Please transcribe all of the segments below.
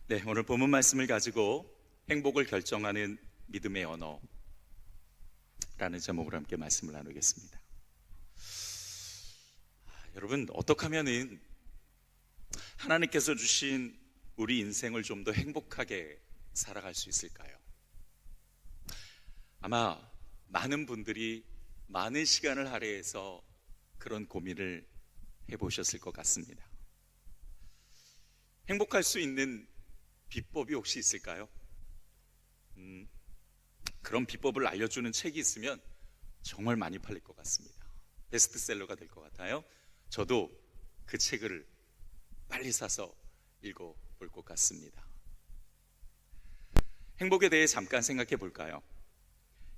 네, 오늘 본문 말씀을 가지고 행복을 결정하는 믿음의 언어라는 제목으로 함께 말씀을 나누겠습니다. 여러분, 어떻게 하면은 하나님께서 주신 우리 인생을 좀 더 행복하게 살아갈 수 있을까요? 아마 많은 분들이 많은 시간을 할애해서 그런 고민을 해보셨을 것 같습니다. 행복할 수 있는 비법이 혹시 있을까요? 그런 비법을 알려주는 책이 있으면 정말 많이 팔릴 것 같습니다. 베스트셀러가 될 것 같아요. 저도 그 책을 빨리 사서 읽어볼 것 같습니다. 행복에 대해 잠깐 생각해 볼까요?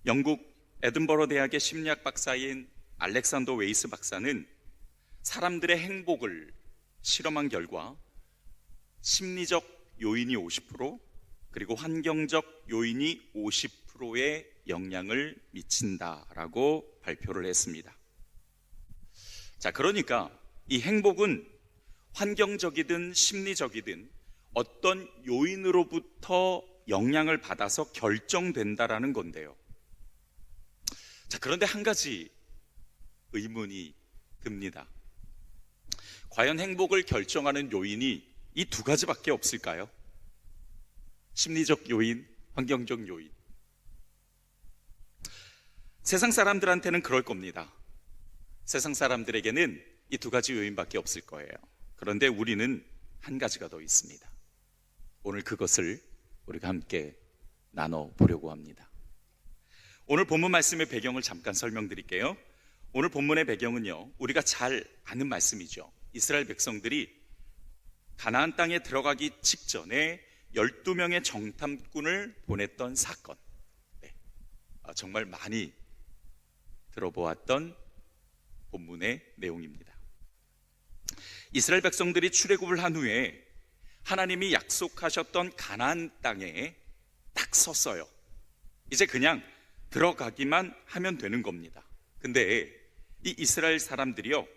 영국 에든버러 대학의 심리학 박사인 알렉산더 웨이스 박사는 사람들의 행복을 실험한 결과 심리적 요인이 50%, 그리고 환경적 요인이 50%의 영향을 미친다라고 발표를 했습니다. 자, 그러니까 이 행복은 환경적이든 심리적이든 어떤 요인으로부터 영향을 받아서 결정된다라는 건데요. 자, 그런데 한 가지 의문이 듭니다. 과연 행복을 결정하는 요인이 이 두 가지밖에 없을까요? 심리적 요인, 환경적 요인. 세상 사람들한테는 그럴 겁니다. 세상 사람들에게는 이 두 가지 요인밖에 없을 거예요. 그런데 우리는 한 가지가 더 있습니다. 오늘 그것을 우리가 함께 나눠보려고 합니다. 오늘 본문 말씀의 배경을 잠깐 설명드릴게요. 오늘 본문의 배경은요, 우리가 잘 아는 말씀이죠. 이스라엘 백성들이 가나안 땅에 들어가기 직전에 12명의 정탐꾼을 보냈던 사건. 네. 정말 많이 들어보았던 본문의 내용입니다. 이스라엘 백성들이 출애굽을 한 후에 하나님이 약속하셨던 가나안 땅에 딱 섰어요. 이제 그냥 들어가기만 하면 되는 겁니다. 근데 이 이스라엘 사람들이요,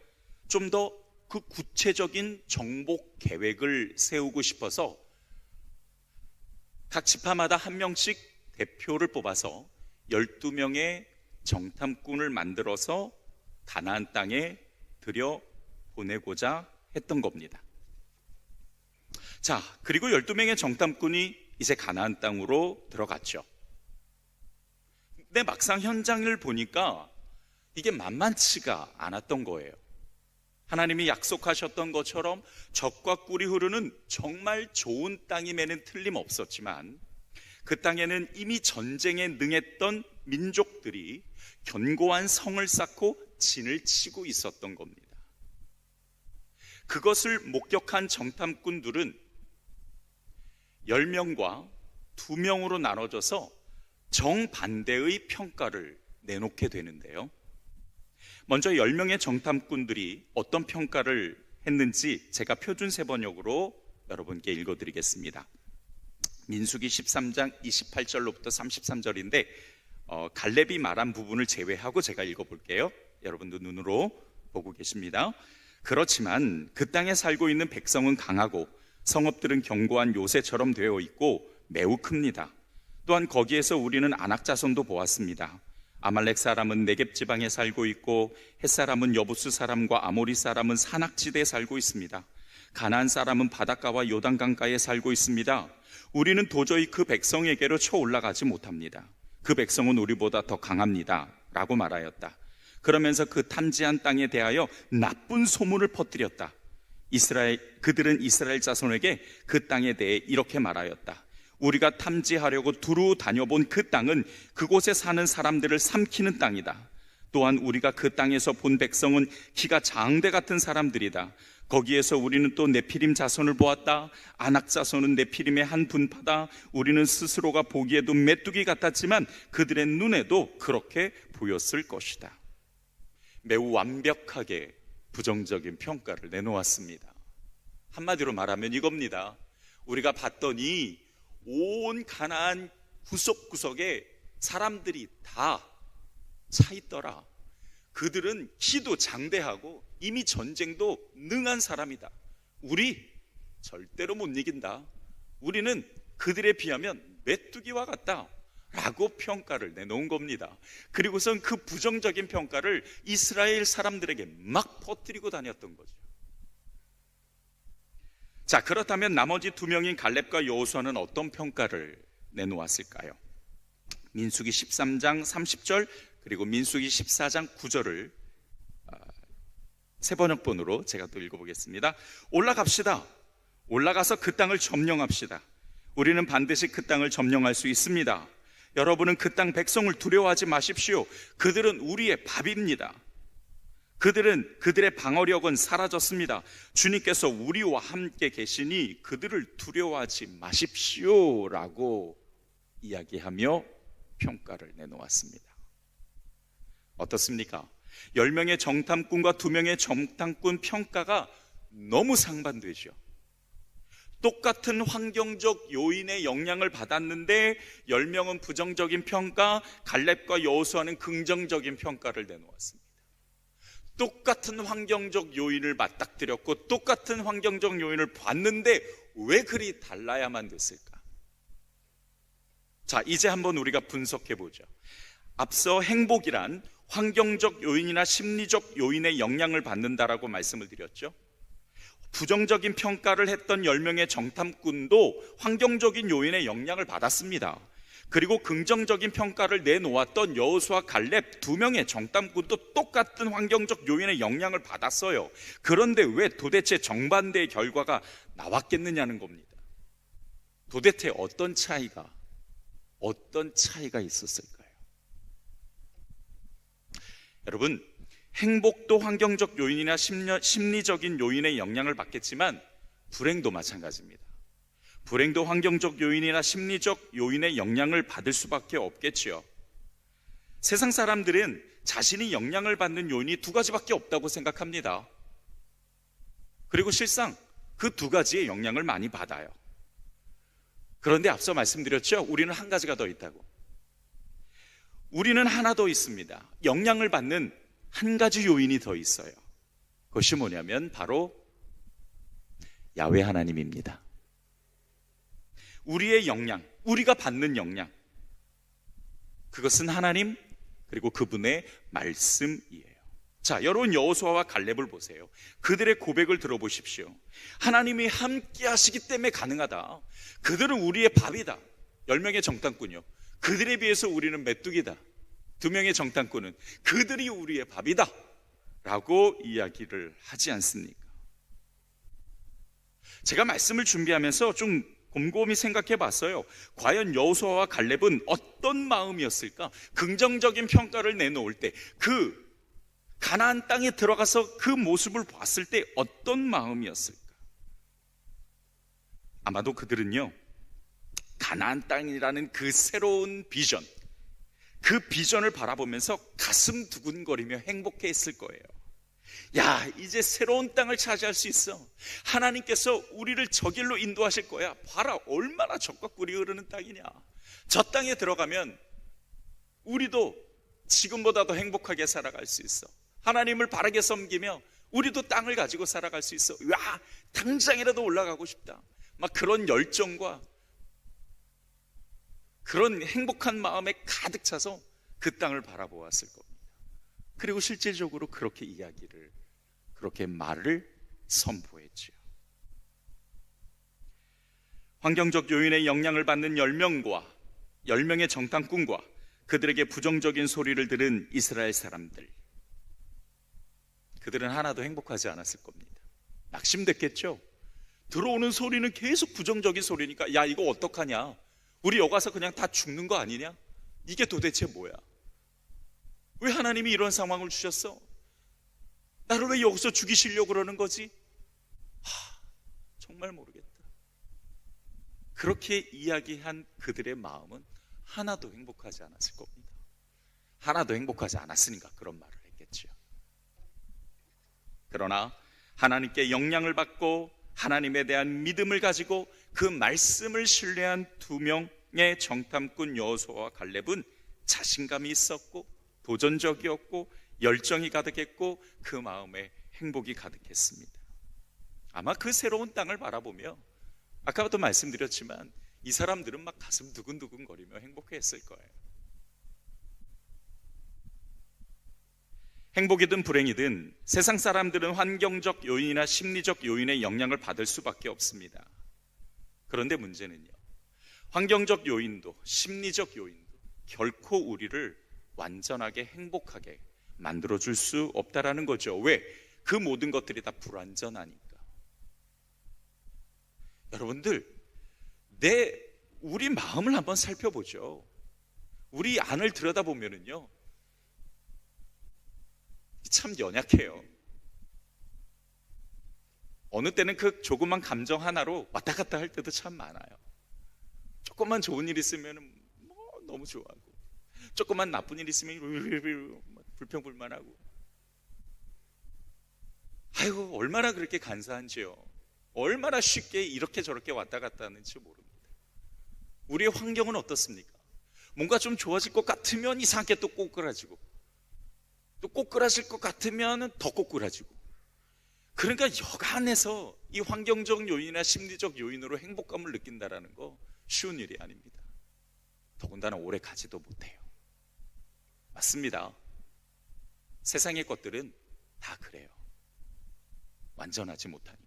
좀 더 그 구체적인 정복 계획을 세우고 싶어서 각 지파마다 한 명씩 대표를 뽑아서 12명의 정탐꾼을 만들어서 가나안 땅에 들여보내고자 했던 겁니다. 자, 그리고 12명의 정탐꾼이 이제 가나안 땅으로 들어갔죠. 근데 막상 현장을 보니까 이게 만만치가 않았던 거예요. 하나님이 약속하셨던 것처럼 젖과 꿀이 흐르는 정말 좋은 땅임에는 틀림없었지만 그 땅에는 이미 전쟁에 능했던 민족들이 견고한 성을 쌓고 진을 치고 있었던 겁니다. 그것을 목격한 정탐꾼들은 10명과 2명으로 나눠져서 정반대의 평가를 내놓게 되는데요. 먼저 10명의 정탐꾼들이 어떤 평가를 했는지 제가 표준세 번역으로 여러분께 읽어드리겠습니다. 민수기 13장 28절로부터 33절인데 갈렙이 말한 부분을 제외하고 제가 읽어볼게요. 여러분도 눈으로 보고 계십니다. 그렇지만 그 땅에 살고 있는 백성은 강하고 성읍들은 견고한 요새처럼 되어 있고 매우 큽니다. 또한 거기에서 우리는 아낙 자손도 보았습니다. 아말렉 사람은 네겝 지방에 살고 있고 헷 사람은 여부스 사람과 아모리 사람은 산악지대에 살고 있습니다. 가나안 사람은 바닷가와 요단강가에 살고 있습니다. 우리는 도저히 그 백성에게로 쳐 올라가지 못합니다. 그 백성은 우리보다 더 강합니다 라고 말하였다. 그러면서 그 탐지한 땅에 대하여 나쁜 소문을 퍼뜨렸다. 그들은 이스라엘 자손에게 그 땅에 대해 이렇게 말하였다. 우리가 탐지하려고 두루 다녀본 그 땅은 그곳에 사는 사람들을 삼키는 땅이다. 또한 우리가 그 땅에서 본 백성은 키가 장대 같은 사람들이다. 거기에서 우리는 또 네피림 자손을 보았다. 아낙 자손은 네피림의 한 분파다. 우리는 스스로가 보기에도 메뚜기 같았지만 그들의 눈에도 그렇게 보였을 것이다. 매우 완벽하게 부정적인 평가를 내놓았습니다. 한마디로 말하면 이겁니다. 우리가 봤더니 온 가나안 구석구석에 사람들이 다 차 있더라. 그들은 키도 장대하고 이미 전쟁도 능한 사람이다. 우리 절대로 못 이긴다. 우리는 그들에 비하면 메뚜기와 같다 라고 평가를 내놓은 겁니다. 그리고선 그 부정적인 평가를 이스라엘 사람들에게 막 퍼뜨리고 다녔던 거죠. 자, 그렇다면 나머지 두 명인 갈렙과 여호수아는 어떤 평가를 내놓았을까요? 민수기 13장 30절 그리고 민수기 14장 9절을 새 번역본으로 제가 또 읽어보겠습니다. 올라갑시다. 올라가서 그 땅을 점령합시다. 우리는 반드시 그 땅을 점령할 수 있습니다. 여러분은 그 땅 백성을 두려워하지 마십시오. 그들은 우리의 밥입니다. 그들의 방어력은 사라졌습니다. 주님께서 우리와 함께 계시니 그들을 두려워하지 마십시오 라고 이야기하며 평가를 내놓았습니다. 어떻습니까? 10명의 정탐꾼과 2명의 정탐꾼 평가가 너무 상반되죠. 똑같은 환경적 요인의 영향을 받았는데 10명은 부정적인 평가, 갈렙과 여호수아는 긍정적인 평가를 내놓았습니다. 똑같은 환경적 요인을 맞닥뜨렸고 똑같은 환경적 요인을 봤는데 왜 그리 달라야만 됐을까? 자, 이제 한번 우리가 분석해 보죠. 앞서 행복이란 환경적 요인이나 심리적 요인의 영향을 받는다라고 말씀을 드렸죠. 부정적인 평가를 했던 10명의 정탐꾼도 환경적인 요인의 영향을 받았습니다. 그리고 긍정적인 평가를 내놓았던 여호수아 갈렙 2명의 정탐꾼도 똑같은 환경적 요인의 영향을 받았어요. 그런데 왜 도대체 정반대의 결과가 나왔겠느냐는 겁니다. 도대체 어떤 차이가 있었을까요? 여러분, 행복도 환경적 요인이나 심리적인 요인의 영향을 받겠지만 불행도 마찬가지입니다. 불행도 환경적 요인이나 심리적 요인의 영향을 받을 수밖에 없겠지요. 세상 사람들은 자신이 영향을 받는 요인이 2가지밖에 없다고 생각합니다. 그리고 실상 그 2가지의 영향을 많이 받아요. 그런데 앞서 말씀드렸죠? 우리는 한 가지가 더 있다고. 우리는 하나 더 있습니다. 영향을 받는 한 가지 요인이 더 있어요. 그것이 뭐냐면 바로 야훼 하나님입니다. 우리의 영향, 우리가 받는 영향, 그것은 하나님 그리고 그분의 말씀이에요. 자, 여러분 여호수아와 갈렙을 보세요. 그들의 고백을 들어보십시오. 하나님이 함께 하시기 때문에 가능하다. 그들은 우리의 밥이다. 10명의 정탐꾼이요. 그들에 비해서 우리는 메뚜기다. 2명의 정탐꾼은 그들이 우리의 밥이다 라고 이야기를 하지 않습니까? 제가 말씀을 준비하면서 좀 곰곰이 생각해 봤어요. 과연 여호수아와 갈렙은 어떤 마음이었을까? 긍정적인 평가를 내놓을 때, 그 가나안 땅에 들어가서 그 모습을 봤을 때 어떤 마음이었을까? 아마도 그들은요, 가나안 땅이라는 그 새로운 비전, 그 비전을 바라보면서 가슴 두근거리며 행복해했을 거예요. 야, 이제 새로운 땅을 차지할 수 있어. 하나님께서 우리를 저 길로 인도하실 거야. 봐라, 얼마나 젖과 꿀이 흐르는 땅이냐. 저 땅에 들어가면 우리도 지금보다 더 행복하게 살아갈 수 있어. 하나님을 바르게 섬기며 우리도 땅을 가지고 살아갈 수 있어. 야, 당장이라도 올라가고 싶다. 막 그런 열정과 그런 행복한 마음에 가득 차서 그 땅을 바라보았을 겁니다. 그리고 실질적으로 그렇게 말을 선포했지요. 환경적 요인의 영향을 받는 10명의 정탐꾼과 그들에게 부정적인 소리를 들은 이스라엘 사람들, 그들은 하나도 행복하지 않았을 겁니다. 낙심됐겠죠. 들어오는 소리는 계속 부정적인 소리니까 야, 이거 어떡하냐, 우리 여기 가서 그냥 다 죽는 거 아니냐, 이게 도대체 뭐야, 왜 하나님이 이런 상황을 주셨어, 나를 왜 여기서 죽이시려고 그러는 거지, 정말 모르겠다. 그렇게 이야기한 그들의 마음은 하나도 행복하지 않았을 겁니다. 하나도 행복하지 않았으니까 그런 말을 했겠죠. 그러나 하나님께 영향을 받고 하나님에 대한 믿음을 가지고 그 말씀을 신뢰한 2명의 정탐꾼 여호수아와 갈렙은 자신감이 있었고 도전적이었고 열정이 가득했고 그 마음에 행복이 가득했습니다. 아마 그 새로운 땅을 바라보며 아까부터 말씀드렸지만 이 사람들은 막 가슴 두근두근 거리며 행복했을 거예요. 행복이든 불행이든 세상 사람들은 환경적 요인이나 심리적 요인의 영향을 받을 수밖에 없습니다. 그런데 문제는요, 환경적 요인도 심리적 요인도 결코 우리를 완전하게 행복하게 만들어줄 수 없다라는 거죠. 왜? 그 모든 것들이 다 불완전하니까. 여러분들, 우리 마음을 한번 살펴보죠. 우리 안을 들여다보면은요, 참 연약해요. 어느 때는 그 조그만 감정 하나로 왔다 갔다 할 때도 참 많아요. 조금만 좋은 일 있으면 너무 좋아하고, 조금만 나쁜 일 있으면 불평불만하고. 아이고, 얼마나 그렇게 간사한지요. 얼마나 쉽게 이렇게 저렇게 왔다 갔다 하는지 모릅니다. 우리의 환경은 어떻습니까? 뭔가 좀 좋아질 것 같으면 이상하게 또 꼬꾸라지고, 또 꼬꾸라질 것 같으면 더 꼬꾸라지고. 그러니까 여간해서 이 환경적 요인이나 심리적 요인으로 행복감을 느낀다는 거 쉬운 일이 아닙니다. 더군다나 오래 가지도 못해요. 맞습니다. 세상의 것들은 다 그래요. 완전하지 못하니까.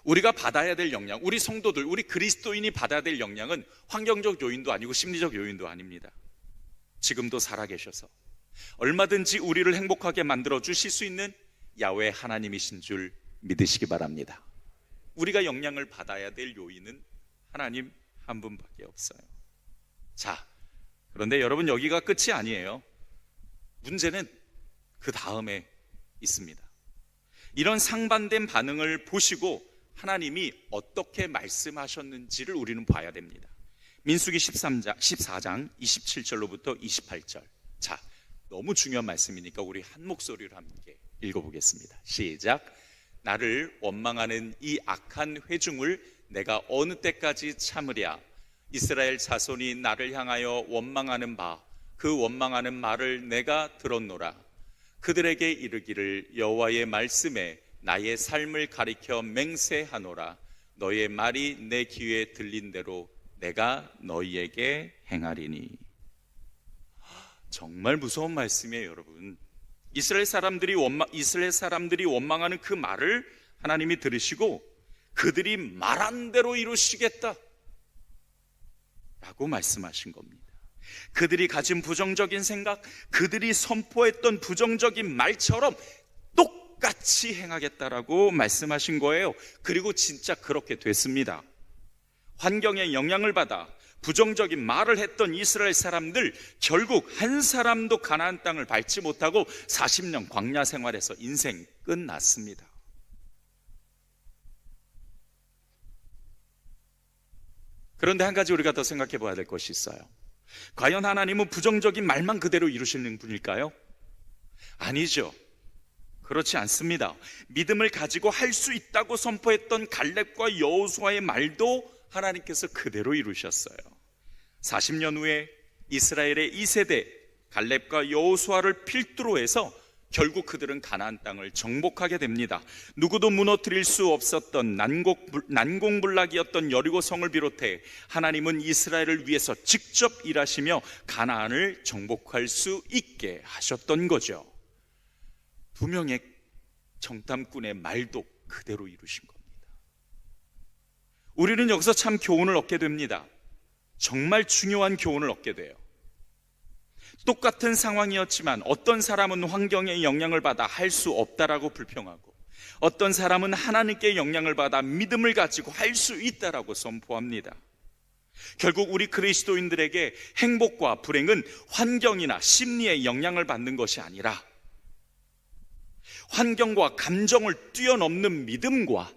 우리가 받아야 될 영향, 우리 성도들, 우리 그리스도인이 받아야 될 영향은 환경적 요인도 아니고 심리적 요인도 아닙니다. 지금도 살아계셔서 얼마든지 우리를 행복하게 만들어 주실 수 있는 야훼 하나님이신 줄 믿으시기 바랍니다. 우리가 영향을 받아야 될 요인은 하나님 한 분밖에 없어요. 자, 그런데 여러분, 여기가 끝이 아니에요. 문제는 그 다음에 있습니다. 이런 상반된 반응을 보시고 하나님이 어떻게 말씀하셨는지를 우리는 봐야 됩니다. 민수기 14장 27절로부터 28절. 자, 너무 중요한 말씀이니까 우리 한 목소리로 함께 읽어보겠습니다. 시작. 나를 원망하는 이 악한 회중을 내가 어느 때까지 참으랴. 이스라엘 자손이 나를 향하여 원망하는 그 원망하는 말을 내가 들었노라. 그들에게 이르기를 여호와의 말씀에 나의 삶을 가리켜 맹세하노라. 너의 말이 내 귀에 들린 대로 내가 너희에게 행하리니. 정말 무서운 말씀이에요, 여러분. 이스라엘 사람들이 원망하는 그 말을 하나님이 들으시고 그들이 말한 대로 이루시겠다 라고 말씀하신 겁니다. 그들이 가진 부정적인 생각, 그들이 선포했던 부정적인 말처럼 똑같이 행하겠다라고 말씀하신 거예요. 그리고 진짜 그렇게 됐습니다. 환경에 영향을 받아 부정적인 말을 했던 이스라엘 사람들, 결국 한 사람도 가나안 땅을 밟지 못하고 40년 광야 생활에서 인생 끝났습니다. 그런데 한 가지 우리가 더 생각해 봐야 될 것이 있어요. 과연 하나님은 부정적인 말만 그대로 이루시는 분일까요? 아니죠. 그렇지 않습니다. 믿음을 가지고 할 수 있다고 선포했던 갈렙과 여호수아의 말도 하나님께서 그대로 이루셨어요. 40년 후에 이스라엘의 2세대 갈렙과 여호수아를 필두로 해서 결국 그들은 가나안 땅을 정복하게 됩니다. 누구도 무너뜨릴 수 없었던 난공불락이었던 여리고 성을 비롯해 하나님은 이스라엘을 위해서 직접 일하시며 가나안을 정복할 수 있게 하셨던 거죠. 두 명의 정탐꾼의 말도 그대로 이루신 겁니다. 우리는 여기서 참 교훈을 얻게 됩니다. 정말 중요한 교훈을 얻게 돼요. 똑같은 상황이었지만 어떤 사람은 환경의 영향을 받아 할 수 없다라고 불평하고, 어떤 사람은 하나님께 영향을 받아 믿음을 가지고 할 수 있다라고 선포합니다. 결국 우리 그리스도인들에게 행복과 불행은 환경이나 심리의 영향을 받는 것이 아니라 환경과 감정을 뛰어넘는 믿음과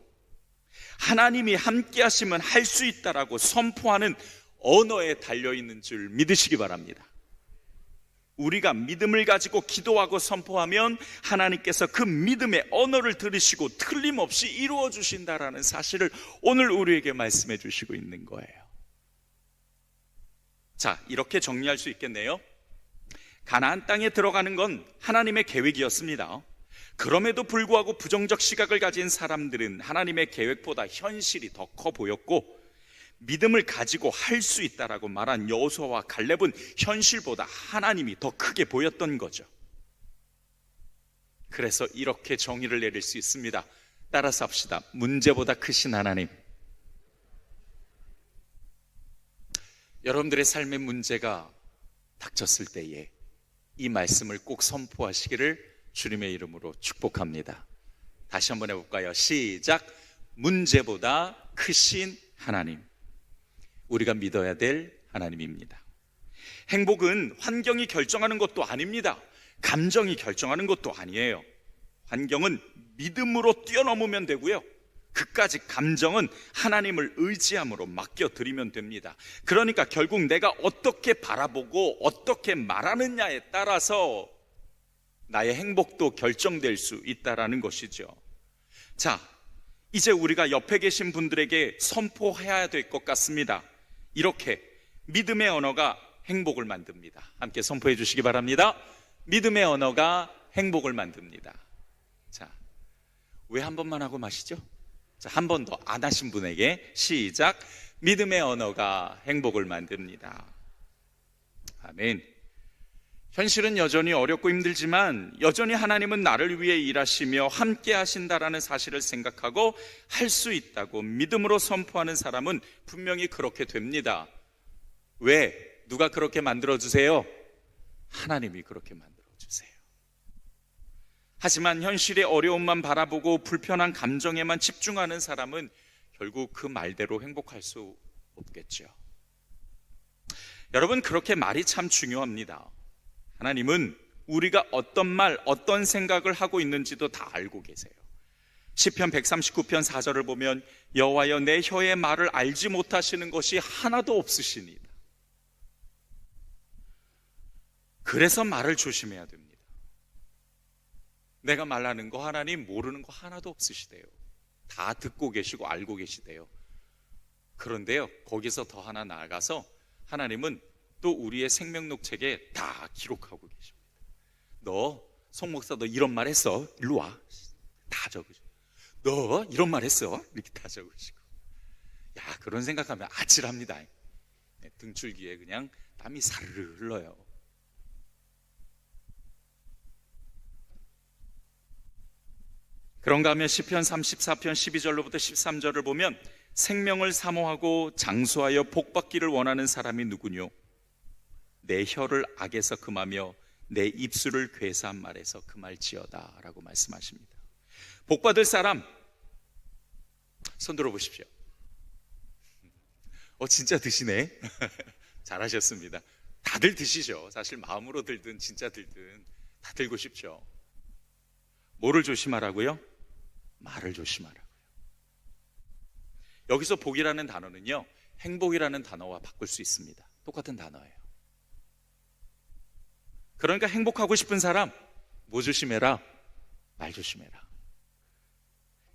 하나님이 함께 하시면 할 수 있다라고 선포하는 언어에 달려있는 줄 믿으시기 바랍니다. 우리가 믿음을 가지고 기도하고 선포하면 하나님께서 그 믿음의 언어를 들으시고 틀림없이 이루어 주신다라는 사실을 오늘 우리에게 말씀해 주시고 있는 거예요. 자, 이렇게 정리할 수 있겠네요. 가나안 땅에 들어가는 건 하나님의 계획이었습니다. 그럼에도 불구하고 부정적 시각을 가진 사람들은 하나님의 계획보다 현실이 더 커 보였고, 믿음을 가지고 할 수 있다라고 말한 여호수아와 갈렙은 현실보다 하나님이 더 크게 보였던 거죠. 그래서 이렇게 정의를 내릴 수 있습니다. 따라서 합시다. 문제보다 크신 하나님. 여러분들의 삶의 문제가 닥쳤을 때에 이 말씀을 꼭 선포하시기를 주님의 이름으로 축복합니다. 다시 한번 해볼까요? 시작. 문제보다 크신 하나님. 우리가 믿어야 될 하나님입니다. 행복은 환경이 결정하는 것도 아닙니다. 감정이 결정하는 것도 아니에요. 환경은 믿음으로 뛰어넘으면 되고요, 그까지 감정은 하나님을 의지함으로 맡겨드리면 됩니다. 그러니까 결국 내가 어떻게 바라보고 어떻게 말하느냐에 따라서 나의 행복도 결정될 수 있다라는 것이죠. 자, 이제 우리가 옆에 계신 분들에게 선포해야 될 것 같습니다. 이렇게 믿음의 언어가 행복을 만듭니다. 함께 선포해 주시기 바랍니다. 믿음의 언어가 행복을 만듭니다. 자, 왜 한 번만 하고 마시죠? 자, 한 번 더 안 하신 분에게 시작. 믿음의 언어가 행복을 만듭니다. 아멘. 현실은 여전히 어렵고 힘들지만 여전히 하나님은 나를 위해 일하시며 함께 하신다라는 사실을 생각하고 할 수 있다고 믿음으로 선포하는 사람은 분명히 그렇게 됩니다. 왜? 누가 그렇게 만들어주세요? 하나님이 그렇게 만들어주세요. 하지만 현실의 어려움만 바라보고 불편한 감정에만 집중하는 사람은 결국 그 말대로 행복할 수 없겠죠. 여러분, 그렇게 말이 참 중요합니다. 하나님은 우리가 어떤 말, 어떤 생각을 하고 있는지도 다 알고 계세요. 시편 139편 4절을 보면 여호와여 내 혀의 말을 알지 못하시는 것이 하나도 없으시니이다. 그래서 말을 조심해야 됩니다. 내가 말하는 거 하나님 모르는 거 하나도 없으시대요. 다 듣고 계시고 알고 계시대요. 그런데요, 거기서 더 하나 나아가서 하나님은 또 우리의 생명록 책에 다 기록하고 계십니다. 너, 송 목사 너 이런 말 했어? 일로 와. 다 적으시고. 너 이런 말 했어? 이렇게 다 적으시고. 야, 그런 생각하면 아찔합니다. 등줄기에 그냥 땀이 사르르 흘러요. 그런가 하면 시편 34편 12절로부터 13절을 보면 생명을 사모하고 장수하여 복받기를 원하는 사람이 누구뇨? 내 혀를 악에서 금하며 내 입술을 괴사한 말에서 금할지어다 라고 말씀하십니다. 복받을 사람 손 들어보십시오. 진짜 드시네. 잘하셨습니다. 다들 드시죠. 사실 마음으로 들든 진짜 들든 다 들고 싶죠. 뭐를 조심하라고요? 말을 조심하라고요. 여기서 복이라는 단어는요, 행복이라는 단어와 바꿀 수 있습니다. 똑같은 단어예요. 그러니까 행복하고 싶은 사람 뭐 조심해라? 말 조심해라.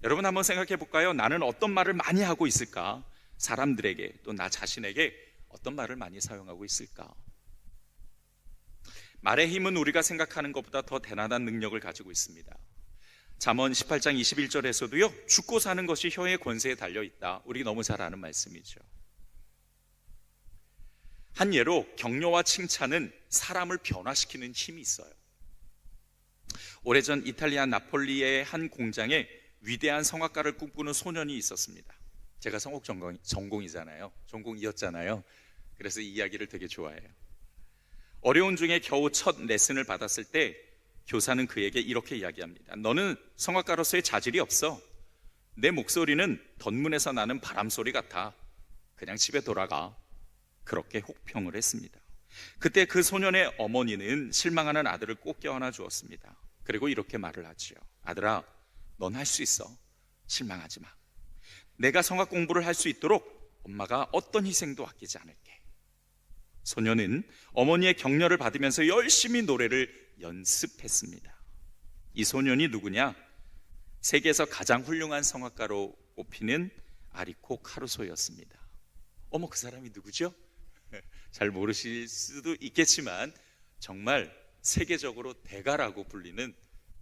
여러분 한번 생각해 볼까요? 나는 어떤 말을 많이 하고 있을까? 사람들에게 또 나 자신에게 어떤 말을 많이 사용하고 있을까? 말의 힘은 우리가 생각하는 것보다 더 대단한 능력을 가지고 있습니다. 잠언 18장 21절에서도요, 죽고 사는 것이 혀의 권세에 달려있다. 우리 너무 잘 아는 말씀이죠. 한 예로 격려와 칭찬은 사람을 변화시키는 힘이 있어요. 오래전 이탈리아 나폴리의 한 공장에 위대한 성악가를 꿈꾸는 소년이 있었습니다. 제가 성악 전공이잖아요. 전공이었잖아요. 그래서 이 이야기를 되게 좋아해요. 어려운 중에 겨우 첫 레슨을 받았을 때 교사는 그에게 이렇게 이야기합니다. 너는 성악가로서의 자질이 없어. 내 목소리는 덧문에서 나는 바람소리 같아. 그냥 집에 돌아가. 그렇게 혹평을 했습니다. 그때 그 소년의 어머니는 실망하는 아들을 꼭 껴안아 주었습니다. 그리고 이렇게 말을 하지요. 아들아, 넌 할 수 있어. 실망하지 마. 내가 성악 공부를 할 수 있도록 엄마가 어떤 희생도 아끼지 않을게. 소년은 어머니의 격려를 받으면서 열심히 노래를 연습했습니다. 이 소년이 누구냐? 세계에서 가장 훌륭한 성악가로 꼽히는 아리코 카루소였습니다. 어머, 그 사람이 누구죠? 잘 모르실 수도 있겠지만 정말 세계적으로 대가라고 불리는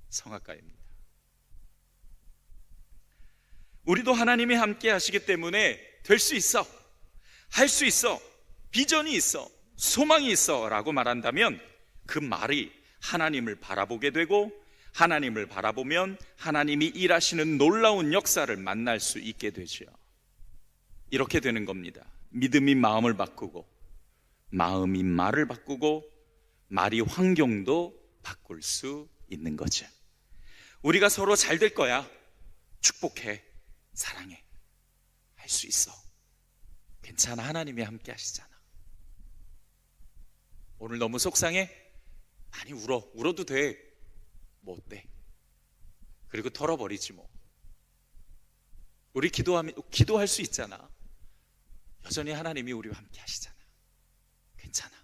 성악가입니다. 우리도 하나님이 함께 하시기 때문에 될 수 있어, 할 수 있어, 비전이 있어, 소망이 있어 라고 말한다면 그 말이 하나님을 바라보게 되고, 하나님을 바라보면 하나님이 일하시는 놀라운 역사를 만날 수 있게 되죠. 이렇게 되는 겁니다. 믿음이 마음을 바꾸고, 마음이 말을 바꾸고, 말이 환경도 바꿀 수 있는 거죠. 우리가 서로 잘 될 거야, 축복해, 사랑해, 할 수 있어, 괜찮아, 하나님이 함께 하시잖아. 오늘 너무 속상해? 많이 울어도 돼. 뭐 어때? 그리고 털어버리지 뭐. 우리 기도할 수 있잖아. 여전히 하나님이 우리와 함께 하시잖아. 괜찮아.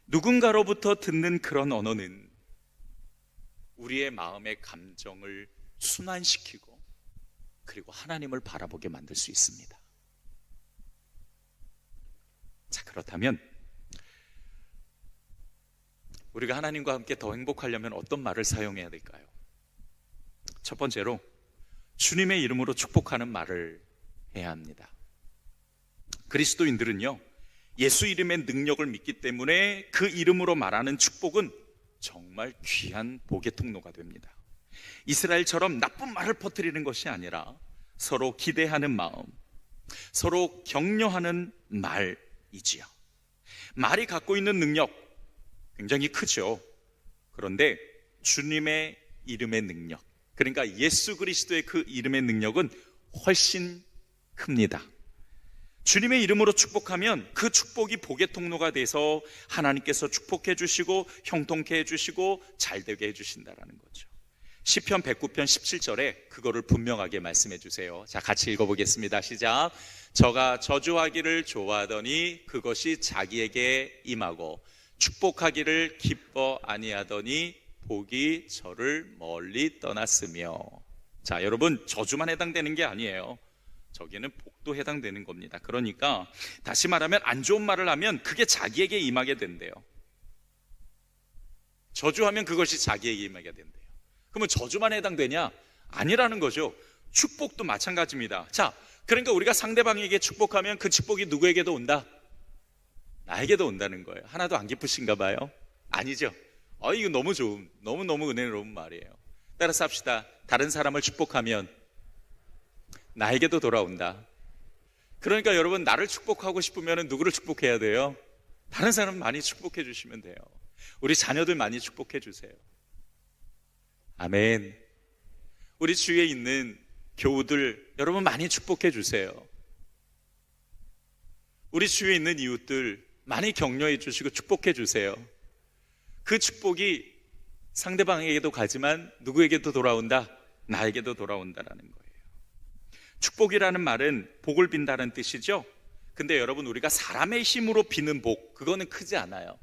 누군가로부터 듣는 그런 언어는 우리의 마음의 감정을 순환시키고, 그리고 하나님을 바라보게 만들 수 있습니다. 자, 그렇다면 우리가 하나님과 함께 더 행복하려면 어떤 말을 사용해야 될까요? 첫 번째로 주님의 이름으로 축복하는 말을 해야 합니다. 그리스도인들은요, 예수 이름의 능력을 믿기 때문에 그 이름으로 말하는 축복은 정말 귀한 복의 통로가 됩니다. 이스라엘처럼 나쁜 말을 퍼뜨리는 것이 아니라 서로 기대하는 마음, 서로 격려하는 말이지요. 말이 갖고 있는 능력 굉장히 크죠. 그런데 주님의 이름의 능력, 그러니까 예수 그리스도의 그 이름의 능력은 훨씬 큽니다. 주님의 이름으로 축복하면 그 축복이 복의 통로가 돼서 하나님께서 축복해 주시고 형통케 해 주시고 잘되게 해 주신다라는 거죠. 시편 109편 17절에 그거를 분명하게 말씀해 주세요. 자, 같이 읽어보겠습니다. 시작. 저가 저주하기를 좋아하더니 그것이 자기에게 임하고 축복하기를 기뻐 아니하더니 복이 저를 멀리 떠났으며. 자, 여러분, 저주만 해당되는 게 아니에요. 저기는 복도 해당되는 겁니다. 그러니까 다시 말하면 안 좋은 말을 하면 그게 자기에게 임하게 된대요. 저주하면 그것이 자기에게 임하게 된대요. 그러면 저주만 해당되냐? 아니라는 거죠. 축복도 마찬가지입니다. 자, 그러니까 우리가 상대방에게 축복하면 그 축복이 누구에게도 온다? 나에게도 온다는 거예요. 하나도 안 기쁘신가 봐요? 아니죠. 이거 너무 좋은, 너무너무 은혜로운 말이에요. 따라서 합시다. 다른 사람을 축복하면 나에게도 돌아온다. 그러니까 여러분, 나를 축복하고 싶으면 누구를 축복해야 돼요? 다른 사람 많이 축복해 주시면 돼요. 우리 자녀들 많이 축복해 주세요. 아멘. 우리 주위에 있는 교우들 여러분 많이 축복해 주세요. 우리 주위에 있는 이웃들 많이 격려해 주시고 축복해 주세요. 그 축복이 상대방에게도 가지만 누구에게도 돌아온다? 나에게도 돌아온다라는 거예요. 축복이라는 말은 복을 빈다는 뜻이죠. 근데 여러분, 우리가 사람의 힘으로 비는 복, 그거는 크지 않아요.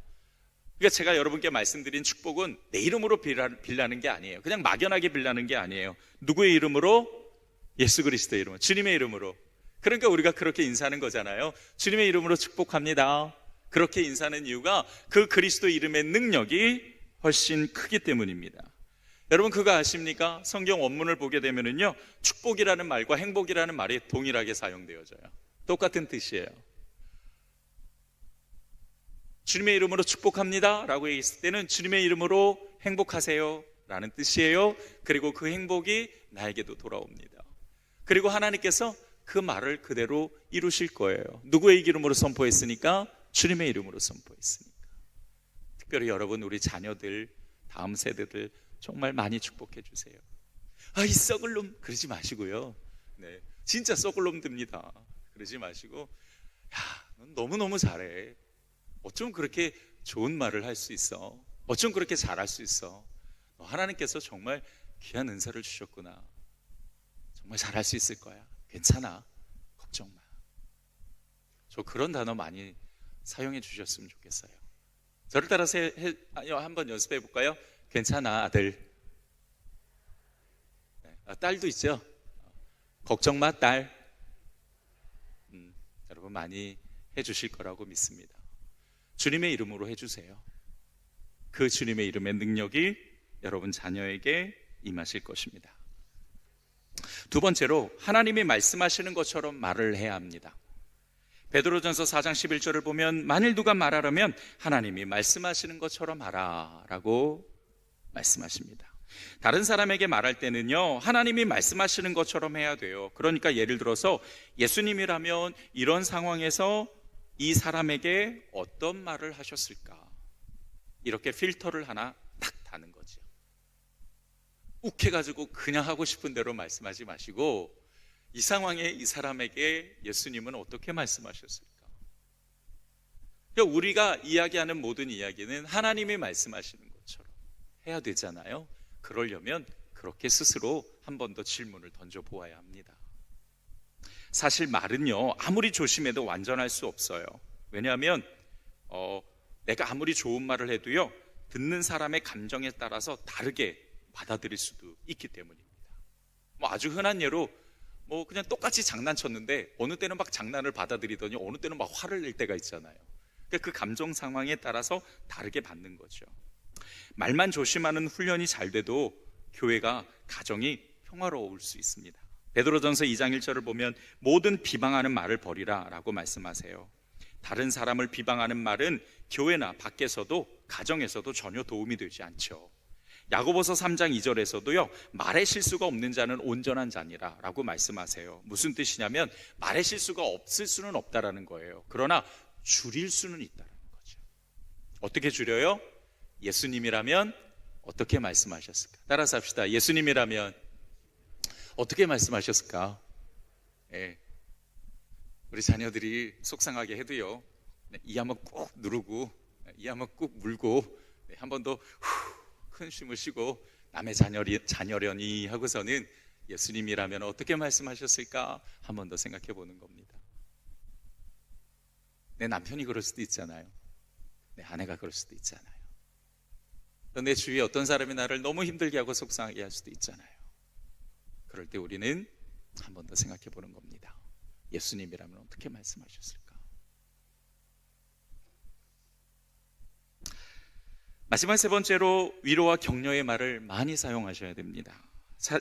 그러니까 제가 여러분께 말씀드린 축복은 내 이름으로 빌라는 게 아니에요. 그냥 막연하게 빌라는 게 아니에요. 누구의 이름으로? 예수 그리스도의 이름으로, 주님의 이름으로. 그러니까 우리가 그렇게 인사하는 거잖아요. 주님의 이름으로 축복합니다. 그렇게 인사하는 이유가 그 그리스도 이름의 능력이 훨씬 크기 때문입니다. 여러분, 그거 아십니까? 성경 원문을 보게 되면은요, 축복이라는 말과 행복이라는 말이 동일하게 사용되어져요. 똑같은 뜻이에요. 주님의 이름으로 축복합니다 라고 얘기했을 때는 주님의 이름으로 행복하세요 라는 뜻이에요. 그리고 그 행복이 나에게도 돌아옵니다. 그리고 하나님께서 그 말을 그대로 이루실 거예요. 누구의 이름으로 선포했으니까? 주님의 이름으로 선포했으니까. 특별히 여러분, 우리 자녀들, 다음 세대들 정말 많이 축복해 주세요. 이 썩을 놈 그러지 마시고요. 네, 진짜 썩을 놈듭니다. 그러지 마시고, 넌 너무너무 잘해. 어쩜 그렇게 좋은 말을 할 수 있어? 어쩜 그렇게 잘할 수 있어? 하나님께서 정말 귀한 은사를 주셨구나. 정말 잘할 수 있을 거야. 괜찮아. 걱정 마. 저 그런 단어 많이 사용해 주셨으면 좋겠어요. 저를 따라서 한번 연습해 볼까요? 괜찮아, 아들. 딸도 있죠? 걱정 마, 딸. 여러분 많이 해 주실 거라고 믿습니다. 주님의 이름으로 해주세요. 그 주님의 이름의 능력이 여러분 자녀에게 임하실 것입니다. 두 번째로 하나님이 말씀하시는 것처럼 말을 해야 합니다. 베드로전서 4장 11절을 보면 만일 누가 말하려면 하나님이 말씀하시는 것처럼 하라 라고 말씀하십니다. 다른 사람에게 말할 때는요, 하나님이 말씀하시는 것처럼 해야 돼요. 그러니까 예를 들어서 예수님이라면 이런 상황에서 이 사람에게 어떤 말을 하셨을까, 이렇게 필터를 하나 딱 다는 거죠. 욱해가지고 그냥 하고 싶은 대로 말씀하지 마시고 이 상황에 이 사람에게 예수님은 어떻게 말씀하셨을까? 그러니까 우리가 이야기하는 모든 이야기는 하나님이 말씀하시는 것처럼 해야 되잖아요. 그러려면 그렇게 스스로 한 번 더 질문을 던져보아야 합니다. 사실 말은요, 아무리 조심해도 완전할 수 없어요. 왜냐하면 내가 아무리 좋은 말을 해도요, 듣는 사람의 감정에 따라서 다르게 받아들일 수도 있기 때문입니다. 아주 흔한 예로 그냥 똑같이 장난쳤는데 어느 때는 막 장난을 받아들이더니 어느 때는 막 화를 낼 때가 있잖아요. 그러니까 그 감정 상황에 따라서 다르게 받는 거죠. 말만 조심하는 훈련이 잘 돼도 교회가, 가정이 평화로울 수 있습니다. 베드로전서 2장 1절을 보면 모든 비방하는 말을 버리라 라고 말씀하세요. 다른 사람을 비방하는 말은 교회나 밖에서도 가정에서도 전혀 도움이 되지 않죠. 야고보서 3장 2절에서도요, 말에 실수가 없는 자는 온전한 자니라 라고 말씀하세요. 무슨 뜻이냐면 말에 실수가 없을 수는 없다라는 거예요. 그러나 줄일 수는 있다는 거죠. 어떻게 줄여요? 예수님이라면 어떻게 말씀하셨을까? 따라서 합시다. 예수님이라면 어떻게 말씀하셨을까? 우리 자녀들이 속상하게 해도요, 이 한번 꾹 누르고 이 한번 꾹 물고 한 번 더 큰 숨을 쉬고 남의 자녀려니 하고서는 예수님이라면 어떻게 말씀하셨을까? 한 번 더 생각해 보는 겁니다. 내 남편이 그럴 수도 있잖아요. 내 아내가 그럴 수도 있잖아요. 또 내 주위에 어떤 사람이 나를 너무 힘들게 하고 속상하게 할 수도 있잖아요. 그럴 때 우리는 한 번 더 생각해 보는 겁니다. 예수님이라면 어떻게 말씀하셨을까? 마지막 세 번째로 위로와 격려의 말을 많이 사용하셔야 됩니다.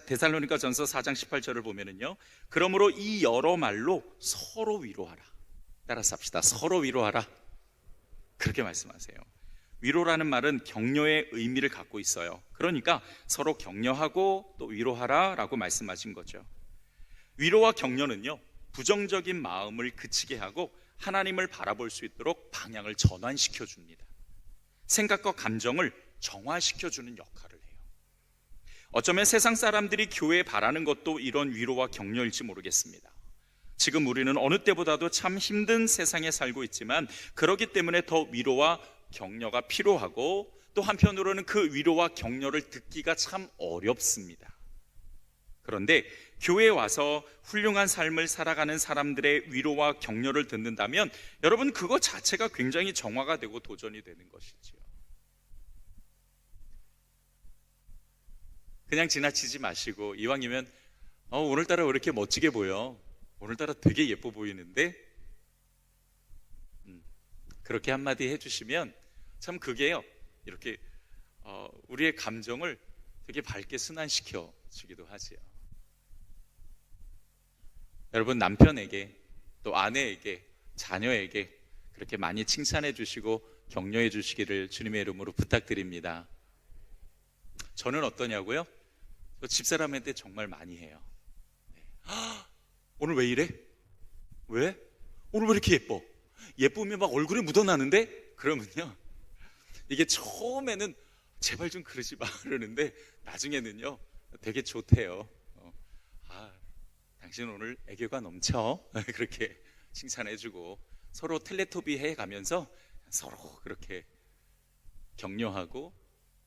데살로니가 전서 4장 18절을 보면은요, 그러므로 이 여러 말로 서로 위로하라. 따라서 합시다. 서로 위로하라. 그렇게 말씀하세요. 위로라는 말은 격려의 의미를 갖고 있어요. 그러니까 서로 격려하고 또 위로하라 라고 말씀하신 거죠. 위로와 격려는요, 부정적인 마음을 그치게 하고 하나님을 바라볼 수 있도록 방향을 전환시켜 줍니다. 생각과 감정을 정화시켜주는 역할을 해요. 어쩌면 세상 사람들이 교회에 바라는 것도 이런 위로와 격려일지 모르겠습니다. 지금 우리는 어느 때보다도 참 힘든 세상에 살고 있지만 그렇기 때문에 더 위로와 격려가 필요하고 또 한편으로는 그 위로와 격려를 듣기가 참 어렵습니다. 그런데 교회에 와서 훌륭한 삶을 살아가는 사람들의 위로와 격려를 듣는다면 여러분, 그것 자체가 굉장히 정화가 되고 도전이 되는 것이지요. 그냥 지나치지 마시고 이왕이면 오늘따라 왜 이렇게 멋지게 보여? 오늘따라 되게 예뻐 보이는데? 그렇게 한마디 해주시면 참 그게요, 이렇게 우리의 감정을 되게 밝게 순환시켜 주기도 하지요. 여러분, 남편에게 또 아내에게 자녀에게 그렇게 많이 칭찬해 주시고 격려해 주시기를 주님의 이름으로 부탁드립니다. 저는 어떠냐고요? 저 집사람한테 정말 많이 해요. 오늘 왜 이래? 왜? 오늘 왜 이렇게 예뻐? 예쁘면 막 얼굴에 묻어나는데? 그러면요, 이게 처음에는 제발 좀 그러지 마 그러는데 나중에는요 되게 좋대요. 당신 오늘 애교가 넘쳐. 그렇게 칭찬해주고 서로 텔레토비 해가면서 서로 그렇게 격려하고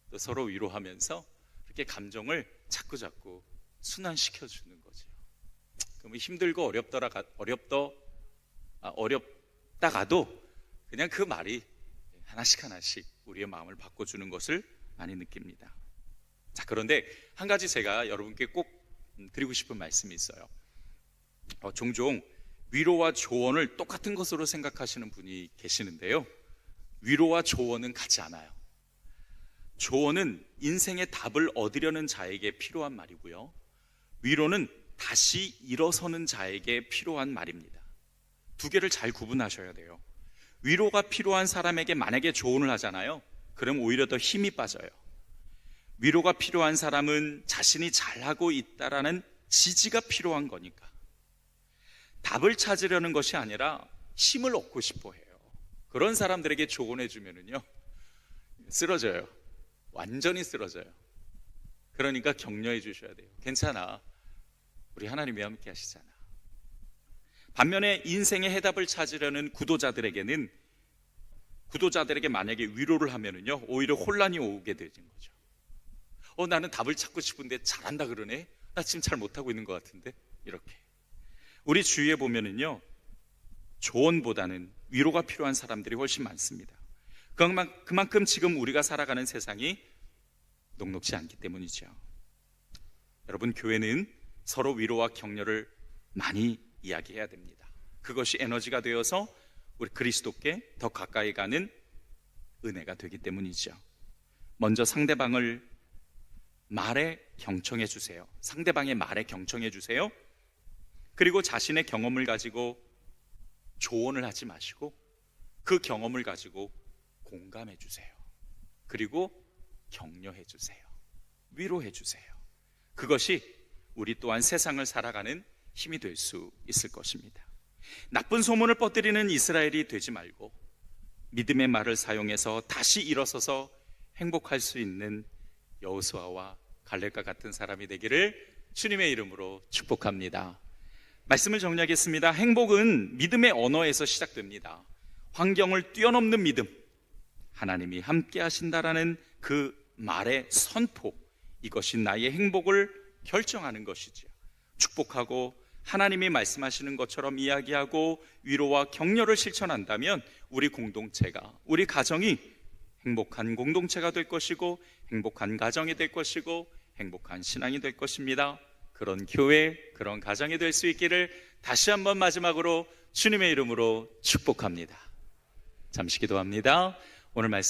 또 서로 위로하면서 이렇게 감정을 자꾸자꾸 순환시켜주는 거죠. 그럼 힘들고 어렵다가도 그냥 그 말이 하나씩 하나씩 우리의 마음을 바꿔주는 것을 많이 느낍니다. 자, 그런데 한 가지 제가 여러분께 꼭 드리고 싶은 말씀이 있어요. 종종 위로와 조언을 똑같은 것으로 생각하시는 분이 계시는데요, 위로와 조언은 같지 않아요. 조언은 인생의 답을 얻으려는 자에게 필요한 말이고요. 위로는 다시 일어서는 자에게 필요한 말입니다. 두 개를 잘 구분하셔야 돼요. 위로가 필요한 사람에게 만약에 조언을 하잖아요. 그럼 오히려 더 힘이 빠져요. 위로가 필요한 사람은 자신이 잘하고 있다라는 지지가 필요한 거니까. 답을 찾으려는 것이 아니라 힘을 얻고 싶어 해요. 그런 사람들에게 조언해 주면은요, 쓰러져요. 완전히 쓰러져요. 그러니까 격려해 주셔야 돼요. 괜찮아. 우리 하나님이 함께 하시잖아. 반면에 인생의 해답을 찾으려는 구도자들에게 만약에 위로를 하면은요, 오히려 혼란이 오게 되는 거죠. 나는 답을 찾고 싶은데 잘한다 그러네? 나 지금 잘 못하고 있는 것 같은데? 이렇게. 우리 주위에 보면은요, 조언보다는 위로가 필요한 사람들이 훨씬 많습니다. 그만큼 지금 우리가 살아가는 세상이 녹록지 않기 때문이죠. 여러분, 교회는 서로 위로와 격려를 많이 이야기해야 됩니다. 그것이 에너지가 되어서 우리 그리스도께 더 가까이 가는 은혜가 되기 때문이죠. 먼저 상대방의 말에 경청해 주세요. 그리고 자신의 경험을 가지고 조언을 하지 마시고 그 경험을 가지고 공감해 주세요. 그리고 격려해 주세요. 위로해 주세요. 그것이 우리 또한 세상을 살아가는 힘이 될 수 있을 것입니다. 나쁜 소문을 퍼뜨리는 이스라엘이 되지 말고 믿음의 말을 사용해서 다시 일어서서 행복할 수 있는 여호수아와 갈렙과 같은 사람이 되기를 주님의 이름으로 축복합니다. 말씀을 정리하겠습니다. 행복은 믿음의 언어에서 시작됩니다. 환경을 뛰어넘는 믿음, 하나님이 함께 하신다라는 그 말의 선포, 이것이 나의 행복을 결정하는 것이지요. 축복하고 하나님이 말씀하시는 것처럼 이야기하고 위로와 격려를 실천한다면 우리 공동체가, 우리 가정이 행복한 공동체가 될 것이고 행복한 가정이 될 것이고 행복한 신앙이 될 것입니다. 그런 교회, 그런 가정이 될 수 있기를 다시 한번 마지막으로 주님의 이름으로 축복합니다. 잠시 기도합니다. 오늘 말씀